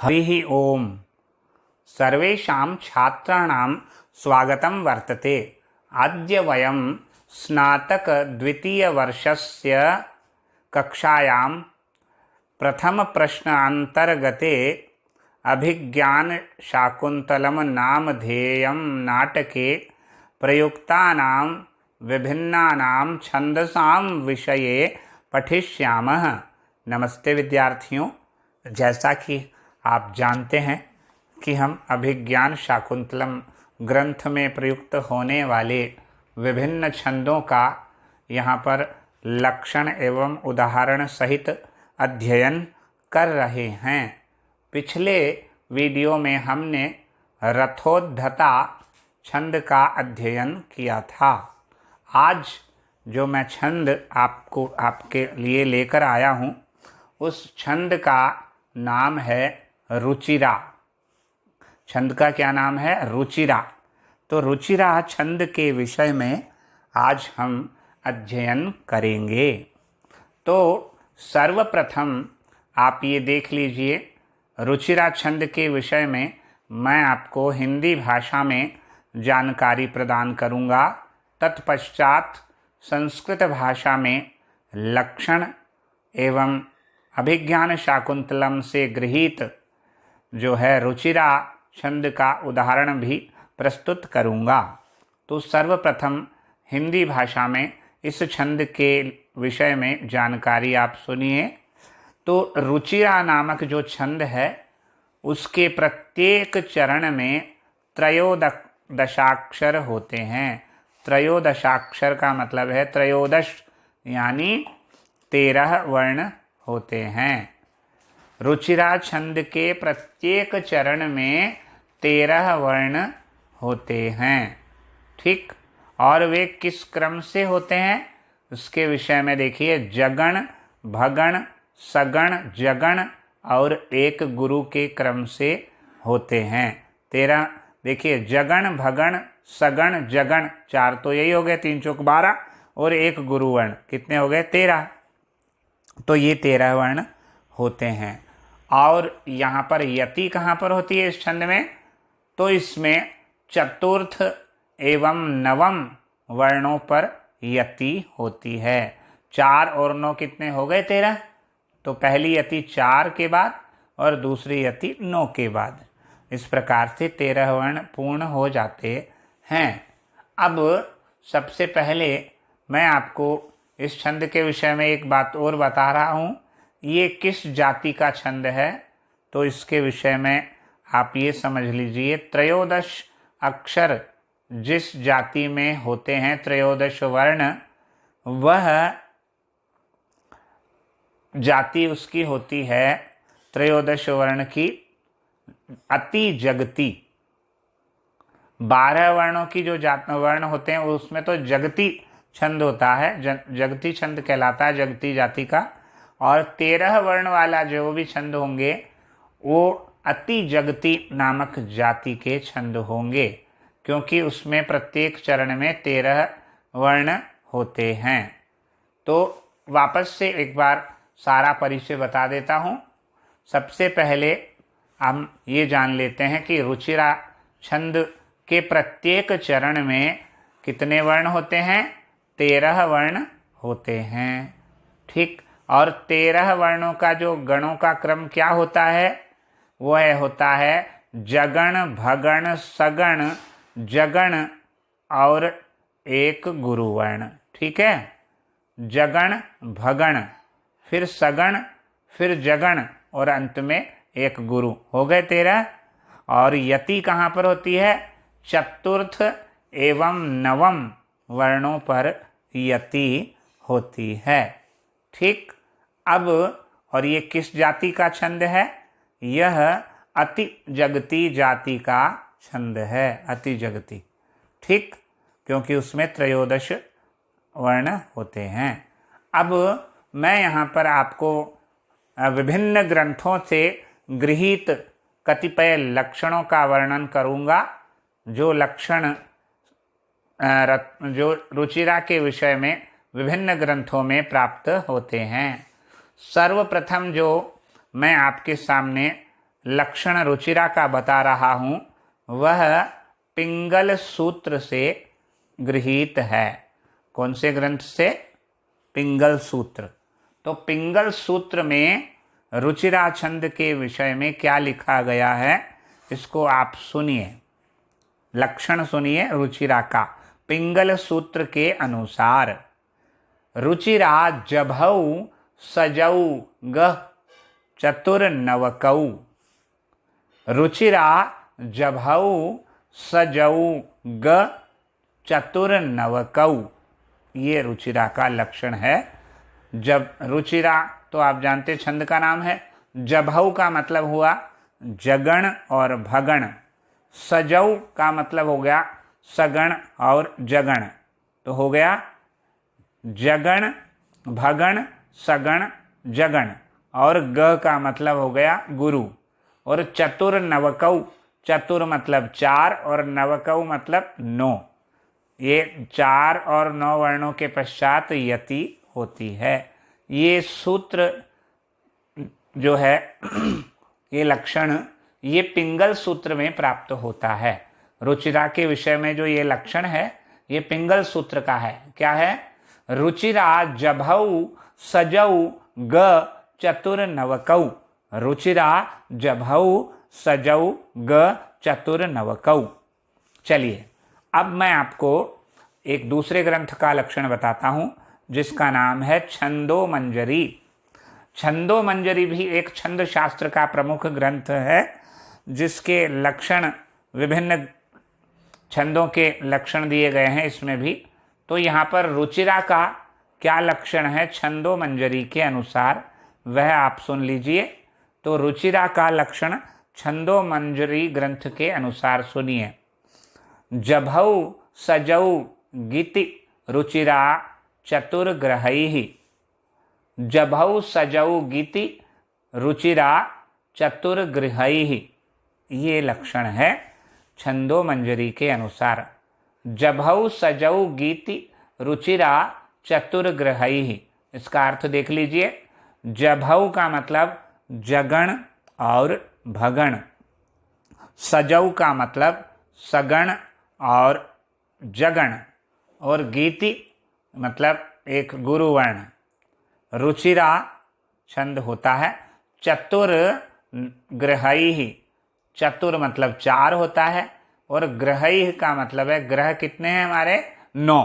हरिः ओम। सर्वेषां छात्राणां स्वागतं वर्तते। अद्य वयं स्नातकद्वितीयवर्षस्य कक्षायां प्रथमप्रश्नान्तर्गते अभिज्ञानशाकुन्तलं नामधेयं नाटके प्रयुक्तानां विभिन्नानां छन्दसां विषये पठिष्यामः। नमस्ते विद्यार्थियों, जैसा कि आप जानते हैं कि हम अभिज्ञान शाकुंतलम ग्रंथ में प्रयुक्त होने वाले विभिन्न छंदों का यहाँ पर लक्षण एवं उदाहरण सहित अध्ययन कर रहे हैं। पिछले वीडियो में हमने रथोद्धता छंद का अध्ययन किया था। आज जो मैं छंद आपके लिए लेकर आया हूँ, उस छंद का नाम है रुचिरा। छंद का क्या नाम है? रुचिरा। तो रुचिरा छंद के विषय में आज हम अध्ययन करेंगे। तो सर्वप्रथम आप ये देख लीजिए, रुचिरा छंद के विषय में मैं आपको हिंदी भाषा में जानकारी प्रदान करूँगा। तत्पश्चात संस्कृत भाषा में लक्षण एवं अभिज्ञान शाकुंतलम से गृहीत जो है रुचिरा छंद का उदाहरण भी प्रस्तुत करूँगा। तो सर्वप्रथम हिंदी भाषा में इस छंद के विषय में जानकारी आप सुनिए। तो रुचिरा नामक जो छंद है, उसके प्रत्येक चरण में त्रयोदशाक्षर होते हैं। त्रयोदशाक्षर का मतलब है त्रयोदश यानी 13 वर्ण होते हैं। रुचिरा छंद के प्रत्येक चरण में 13 वर्ण होते हैं। ठीक, और वे किस क्रम से होते हैं उसके विषय में देखिए। जगण, भगण, सगण, जगण और एक गुरु के क्रम से होते हैं। 13 देखिए, जगण, भगण, सगण, जगण, 4 तो यही हो गए, 3 चौक 12 और एक गुरु वर्ण, कितने हो गए? 13। तो ये 13 वर्ण होते हैं। और यहाँ पर यति कहाँ पर होती है इस छंद में? तो इसमें चतुर्थ एवं नवम वर्णों पर यति होती है। 4 और 9 कितने हो गए? 13। तो पहली यति 4 के बाद और दूसरी यति 9 के बाद। इस प्रकार से 13 वर्ण पूर्ण हो जाते हैं। अब सबसे पहले मैं आपको इस छंद के विषय में एक बात और बता रहा हूँ। ये किस जाति का छंद है, तो इसके विषय में आप ये समझ लीजिए। त्रयोदश अक्षर जिस जाति में होते हैं, त्रयोदश वर्ण, वह जाति उसकी होती है त्रयोदश वर्ण की अति जगती। 12 वर्णों की जो वर्ण होते हैं उसमें तो जगती छंद होता है, जगती छंद कहलाता है, जगती जाति का। और 13 वर्ण वाला जो भी छंद होंगे वो अति जगती नामक जाति के छंद होंगे, क्योंकि उसमें प्रत्येक चरण में 13 वर्ण होते हैं। तो वापस से एक बार सारा परिचय बता देता हूँ। सबसे पहले हम ये जान लेते हैं कि रुचिरा छंद के प्रत्येक चरण में कितने वर्ण होते हैं? 13 वर्ण होते हैं। ठीक, और 13 वर्णों का जो गणों का क्रम क्या होता है? वह होता है जगण, भगण, सगण, जगण और एक गुरु वर्ण। ठीक है, जगण, भगण, फिर सगण, फिर जगण और अंत में एक गुरु, हो गए 13। और यति कहाँ पर होती है? चतुर्थ एवं नवम वर्णों पर यति होती है। ठीक, अब और ये किस जाति का छंद है? यह अति जगती जाति का छंद है, अति जगती। ठीक, क्योंकि उसमें त्रयोदश वर्ण होते हैं। अब मैं यहाँ पर आपको विभिन्न ग्रंथों से गृहीत कतिपय लक्षणों का वर्णन करूँगा, जो लक्षण जो रुचिरा के विषय में विभिन्न ग्रंथों में प्राप्त होते हैं। सर्वप्रथम जो मैं आपके सामने लक्षण रुचिरा का बता रहा हूँ वह पिंगल सूत्र से गृहीत है। कौन से ग्रंथ से? पिंगल सूत्र। तो पिंगल सूत्र में रुचिरा छंद के विषय में क्या लिखा गया है इसको आप सुनिए। लक्षण सुनिए रुचिरा का। पिंगल सूत्र के अनुसार रुचिरा जभौ सजौ गः चतुर्नवकौ। रुचिरा जभौ सजौ ग चतुर्नवकौ, ये रुचिरा का लक्षण है। जब रुचिरा तो आप जानते छंद का नाम है। जभौ का मतलब हुआ जगण और भगण। सजौ का मतलब हो गया सगण और जगण। तो हो गया जगण भगण सगण जगण, और ग का मतलब हो गया गुरु। और चतुर्नवकौ, चतुर मतलब 4 और नवकौ मतलब 9। ये 4 और 9 वर्णों के पश्चात यति होती है। ये सूत्र जो है ये लक्षण ये पिंगल सूत्र में प्राप्त होता है। रुचिरा के विषय में जो ये लक्षण है ये पिंगल सूत्र का है। क्या है? रुचिरा जभौ सजौ ग चतुर्नवकौ। रुचिरा जभौ सजौ ग चतुर्नवकौ। चलिए अब मैं आपको एक दूसरे ग्रंथ का लक्षण बताता हूं जिसका नाम है छंदोमंजरी। छंदोमंजरी भी एक छंद शास्त्र का प्रमुख ग्रंथ है जिसके लक्षण विभिन्न छंदों के लक्षण दिए गए हैं इसमें भी। तो यहाँ पर रुचिरा का क्या लक्षण है छंदोमंजरी के अनुसार वह आप सुन लीजिए। तो रुचिरा का लक्षण छंदोमंजरी ग्रंथ के अनुसार सुनिए। जभौ सजौ गीति रुचिरा चतुर्ग्रहैः। जभौ सजौ गीति रुचिरा चतुर्ग्रहैः, ये लक्षण है छंदोमंजरी के अनुसार। जभौ सजौ गीति रुचिरा चतुर्ग्रहैः, इसका अर्थ देख लीजिए। जभौ का मतलब जगण और भगण। सजौ का मतलब सगण और जगण, और गीति मतलब एक गुरुवर्ण। रुचिरा छंद होता है चतुर्ग्रहैः। चतुर मतलब 4 होता है और ग्रहैः का मतलब है ग्रह कितने हैं हमारे 9।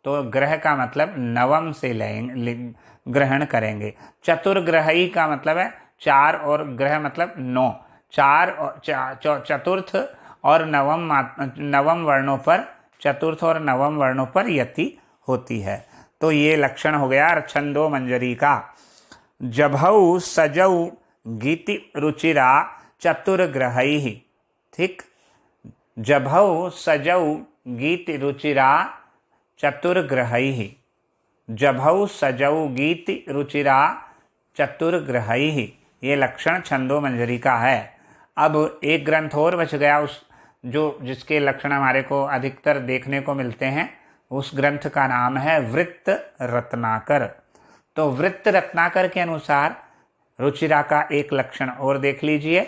तो ग्रह का मतलब नवम से ग्रहण करेंगे। चतुर्ग्रहैः का मतलब है 4 और ग्रह मतलब 9। 4 और चतुर्थ और नवम वर्णों पर, चतुर्थ और नवम वर्णों पर यति होती है। तो ये लक्षण हो गया छंदोमंजरी का। जभौ सजौ गीति रुचिरा चतुर्ग्रहैः। ठीक, जभौ सजौ गीति रुचिरा चतुर्ग्रहैः। जभौ सजौ गीति रुचिरा चतुर्ग्रहैः, ये लक्षण छंदोमंजरी का है। अब एक ग्रंथ और बच गया जिसके लक्षण हमारे को अधिकतर देखने को मिलते हैं। उस ग्रंथ का नाम है वृत्त रत्नाकर। तो वृत्त रत्नाकर के अनुसार रुचिरा का एक लक्षण और देख लीजिए।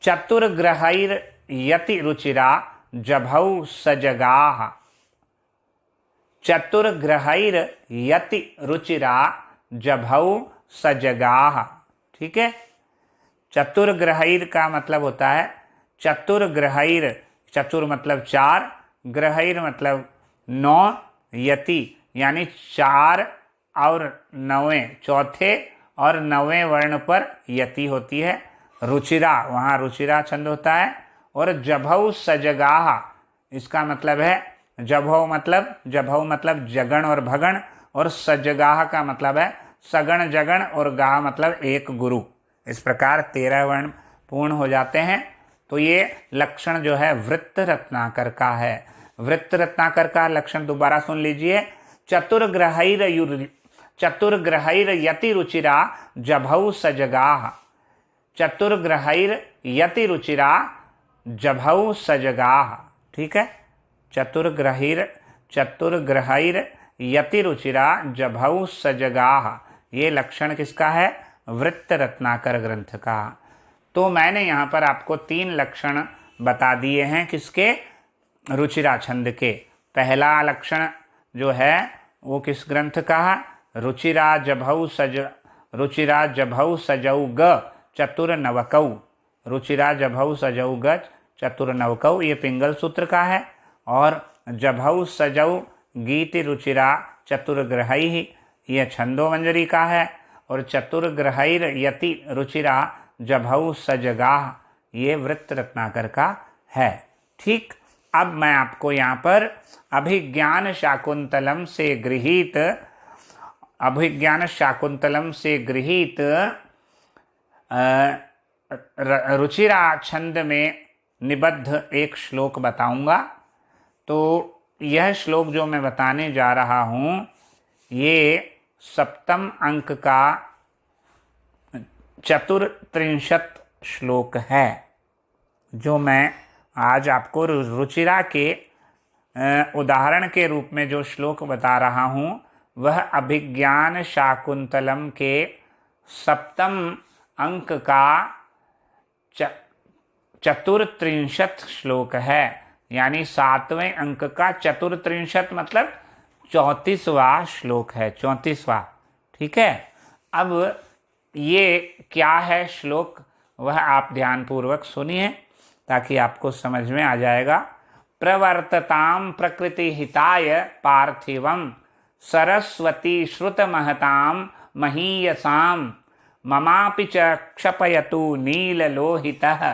चतुर्ग्रहैर् यति रुचिरा जभौ सजगाः। चतुर्ग्रहैर् यति रुचिरा जभौ सजगाः। ठीक है, चतुर्ग्रहैर् का मतलब होता है चतुर्ग्रहैर्, चतुर मतलब 4, ग्रहैर् मतलब 9, यति यानी 4 और 9वें, चौथे और 9वें वर्ण पर यति होती है। रुचिरा, वहाँ रुचिरा छंद होता है। और जभौ सजगाः, इसका मतलब है जभौ मतलब जगण और भगण, और सजगाः का मतलब है सगण जगण, और गाह मतलब एक गुरु। इस प्रकार 13 वर्ण पूर्ण हो जाते हैं। तो ये लक्षण जो है वृत्त रत्नाकर का है। वृत्त रत्नाकर का लक्षण दोबारा सुन लीजिए। चतुर्ग्रहैर् यति रुचिरा जभौ सजगाः। चतुर्ग्रहैर् यति रुचिरा जभौ सजगाः। ठीक है, चतुर्ग्रहैर् यति रुचिरा जभौ सजगाः, ये लक्षण किसका है? वृत्त रत्नाकर ग्रंथ का। तो मैंने यहाँ पर आपको 3 लक्षण बता दिए हैं किसके, रुचिरा छंद के। पहला लक्षण जो है वो किस ग्रंथ का है, रुचिरा जभौ सजौ ग चतुर नवकौ, रुचिरा जभौ सजौ ग चतुर नवकौ, ये पिंगल सूत्र का है। और जभौ सजौ गीति रुचिरा चतुर्ग्रहैः, ये छंदोमंजरी का है। और चतुर्ग्रहैर यति रुचिरा जभौ सजगाः, ये वृत्त रत्नाकर का है। ठीक, अब मैं आपको यहाँ पर अभिज्ञान शाकुंतलम से गृहीत रुचिरा छंद में निबद्ध एक श्लोक बताऊंगा। तो यह श्लोक जो मैं बताने जा रहा हूँ ये 7वें अंक का 34 श्लोक है। जो मैं आज आपको रुचिरा के उदाहरण के रूप में जो श्लोक बता रहा हूँ वह अभिज्ञान शाकुंतलम के 7वें अंक का 34 श्लोक है, यानी 7वें अंक का 34 मतलब 34वां श्लोक है, 34वां। ठीक है, अब ये क्या है श्लोक वह आप ध्यानपूर्वक सुनिए ताकि आपको समझ में आ जाएगा। प्रवर्तताम प्रकृति हिताय पार्थिवम सरस्वती श्रुत महताम महीयसाम ममापि च क्षपयतु नीललोहितः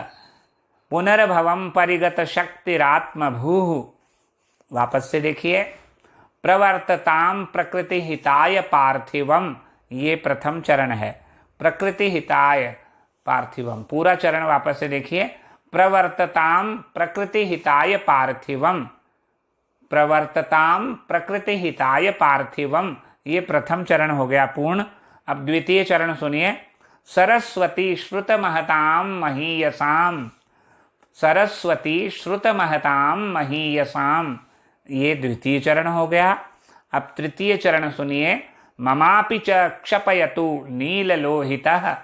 पुनर्भवम परिगत शक्तिरात्मभूः। वापस से देखिए, प्रवर्तताम प्रकृति हिताय पार्थिवम, ये प्रथम चरण है। प्रकृति हिताय पार्थिवम, पूरा चरण वापस से देखिए। प्रवर्तताम प्रकृति हिताय पार्थिवम, प्रवर्तताम प्रकृति हिताय पार्थिवम, ये प्रथम चरण हो गया पूर्ण। अब द्वितीय चरण सुनिए। सरस्वती श्रुत महताम महीयसाम, सरस्वती श्रुत महताम महीयसाम, ये द्वितीय चरण हो गया। अब तृतीय चरण सुनिए। ममापि च क्षपयतु नीललोहितः,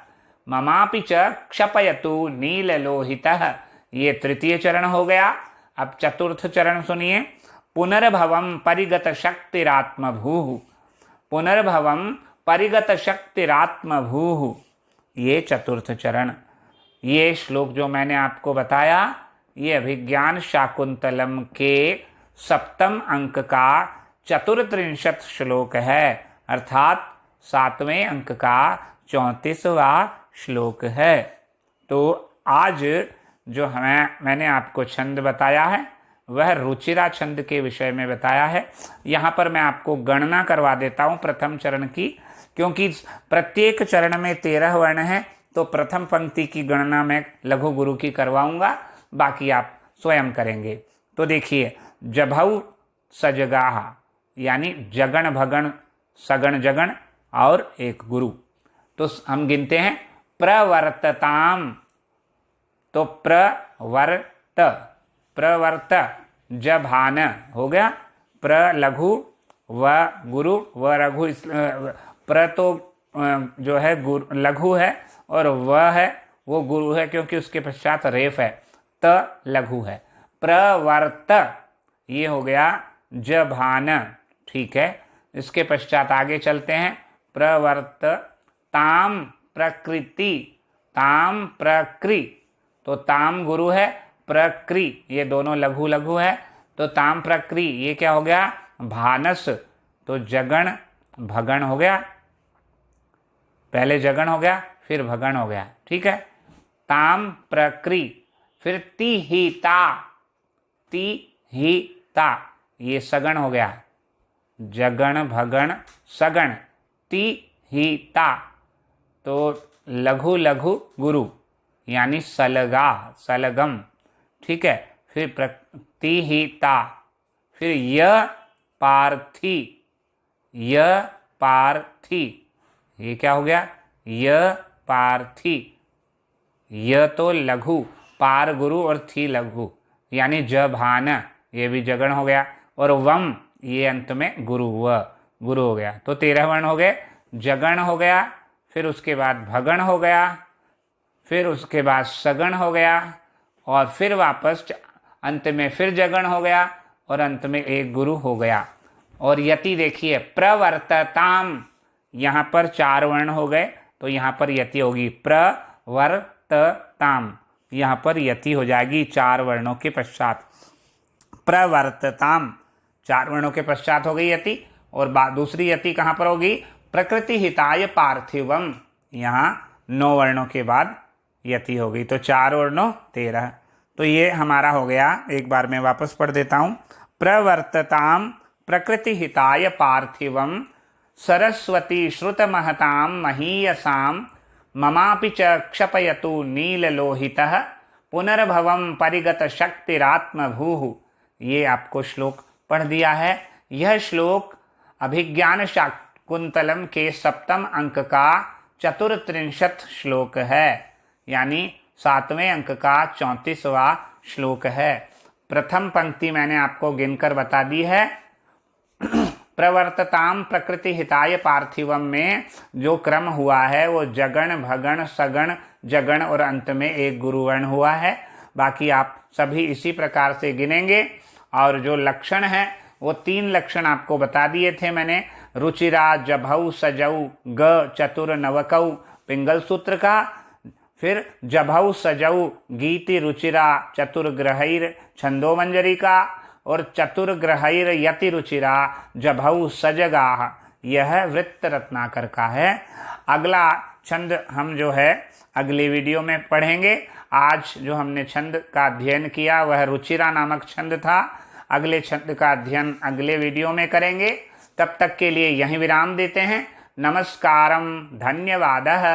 ममापि च क्षपयतु नीललोहितः, ये तृतीय चरण हो गया। अब चतुर्थ चरण सुनिए। पुनर्भवम परिगत शक्तिरात्मभूः, पुनर्भवम परिगत शक्तिरात्मभूः, ये चतुर्थ चरण। ये श्लोक जो मैंने आपको बताया ये अभिज्ञान शाकुंतलम के 7वें अंक का 34 श्लोक है, अर्थात 7वें अंक का 34वां श्लोक है। तो आज जो मैंने आपको छंद बताया है वह रुचिरा छंद के विषय में बताया है। यहाँ पर मैं आपको गणना करवा देता हूँ प्रथम चरण की, क्योंकि प्रत्येक चरण में 13 वर्ण हैं, तो प्रथम पंक्ति की गणना मैं लघु गुरु की करवाऊंगा, बाकी आप स्वयं करेंगे। तो देखिए, जभौ सजगाह यानी जगण भगण सगण जगण और एक गुरु। तो हम गिनते हैं। प्रवर्तताम, तो प्रवर्त जभान हो गया, प्र लघु व गुरु व रघु, प्र तो जो है लघु है और वह है वो गुरु है क्योंकि उसके पश्चात रेफ है, त लघु है। प्रवर्त ये हो गया जभान, ठीक है। इसके पश्चात आगे चलते हैं। प्रवर्त ताम प्रकृति, ताम प्रकृ, तो ताम गुरु है, प्रकृ ये दोनों लघु लघु है, तो ताम प्रकृ ये क्या हो गया भानस, तो जगण भगण हो गया, पहले जगण हो गया फिर भगण हो गया, ठीक है। ताम प्रकृ, फिर तिहिता, तिहिता ये सगण हो गया, जगण भगण सगण, तिहिता तो लघु लघु गुरु यानी सलगा सलगम, ठीक है। फिर तिहिता, फिर य पार्थी, य पार्थी ये क्या हो गया य पार्थी, य तो लघु, पार गुरु और थी लघु यानी जभान ये भी जगण हो गया, और वम ये अंत में गुरु, व गुरु हो गया। तो 13 वर्ण हो गए। जगण हो गया, फिर उसके बाद भगण हो गया, फिर उसके बाद सगण हो गया, और फिर वापस अंत में फिर जगण हो गया, और अंत में एक गुरु हो गया। और यति देखिए, प्रवर्तताम, यहाँ पर 4 वर्ण हो गए, तो यहाँ पर यति होगी प्रवर्तताम, यहाँ पर यति हो जाएगी 4 वर्णों के पश्चात। प्रवर्तताम 4 वर्णों के पश्चात हो गई यति। और दूसरी यति कहाँ पर होगी? प्रकृति हिताय पार्थिवम, यहाँ 9 वर्णों के बाद यति हो गई, तो 4 और 9 13। तो ये हमारा हो गया। एक बार मैं वापस पढ़ देता हूँ। प्रवर्तताम प्रकृति हिताय पार्थिवम सरस्वती श्रुत महताम महीयसाम ममापि च क्षपयतु नीललोहितः पुनर्भवम परिगत शक्तिरात्मभूः। ये आपको श्लोक पढ़ दिया है। यह श्लोक अभिज्ञान शाकुंतलम के 7वें अंक का 34 श्लोक है, यानी 7वें अंक का 34वां श्लोक है। प्रथम पंक्ति मैंने आपको गिनकर बता दी है। प्रवर्तताम प्रकृति हिताय पार्थिवम में जो क्रम हुआ है वो जगण, भगण, सगण, जगण और अंत में एक गुरुवर्ण हुआ है। बाकी आप सभी इसी प्रकार से गिनेंगे। और जो लक्षण है वो 3 लक्षण आपको बता दिए थे मैंने। रुचिरा जभौ सजौ ग चतुर नवकौ पिंगल सूत्र का, फिर जभौ सजौ गीति रुचिरा चतुर्ग्रहैर छंदोमंजरी का, और चतुर्ग्रहैर यति रुचिरा जभौ सजगाह, यह वृत्त रत्नाकर का है। अगला छंद हम जो है अगले वीडियो में पढ़ेंगे। आज जो हमने छंद का अध्ययन किया वह रुचिरा नामक छंद था। अगले छंद का अध्ययन अगले वीडियो में करेंगे। तब तक के लिए यहीं विराम देते हैं। नमस्कारम, धन्यवादः।